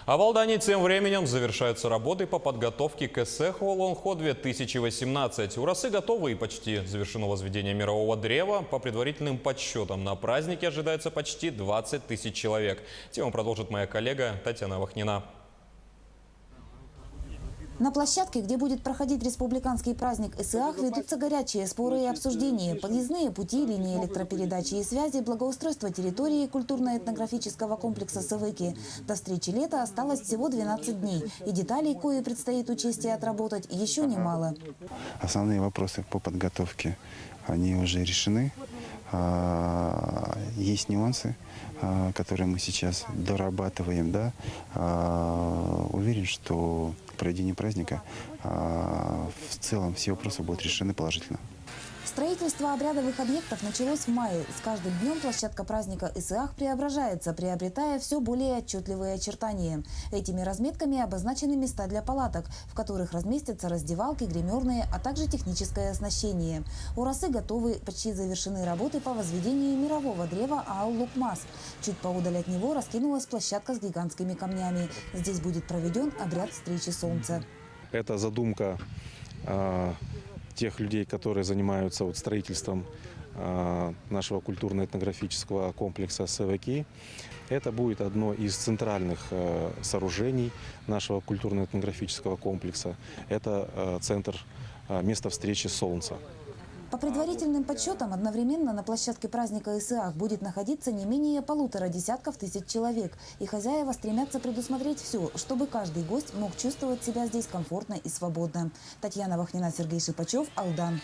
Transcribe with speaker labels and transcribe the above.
Speaker 1: А в Алдании тем временем завершаются работы по подготовке к Эсэху Лонхо-2018. Урасы готовы и почти завершено возведение мирового древа. По предварительным подсчетам на празднике ожидается почти 20 тысяч человек. Тему продолжит моя коллега Татьяна Вахнина.
Speaker 2: На площадке, где будет проходить республиканский праздник ЭСЭАХ, ведутся горячие споры и обсуждения. Подъездные пути, линии электропередачи и связи, благоустройство территории культурно-этнографического комплекса Сывыки. До встречи лета осталось всего 12 дней. И деталей, кои предстоит учесть и отработать, еще немало.
Speaker 3: Основные вопросы по подготовке, они уже решены. Есть нюансы, которые мы сейчас дорабатываем. Да? Уверен, что к проведению праздника в целом все вопросы будут решены положительно.
Speaker 2: Строительство обрядовых объектов началось в мае. С каждым днем площадка праздника ЭСЭАХ преображается, приобретая все более отчетливые очертания. Этими разметками обозначены места для палаток, в которых разместятся раздевалки, гримерные, а также техническое оснащение. Урасы готовы, почти завершены работы по возведению мирового древа Аул-Лукмас. Чуть поодаль от него раскинулась площадка с гигантскими камнями. Здесь будет проведен обряд встречи солнца.
Speaker 4: Это задумка тех людей, которые занимаются строительством нашего культурно-этнографического комплекса Сывыки. Это будет одно из центральных сооружений нашего культурно-этнографического комплекса. Это центр, место встречи солнца.
Speaker 2: По предварительным подсчетам, одновременно на площадке праздника ЭСЭАХ будет находиться не менее 1,5 десятков тысяч человек. И хозяева стремятся предусмотреть все, чтобы каждый гость мог чувствовать себя здесь комфортно и свободно. Татьяна Вахнина, Сергей Шипачев, Алдан.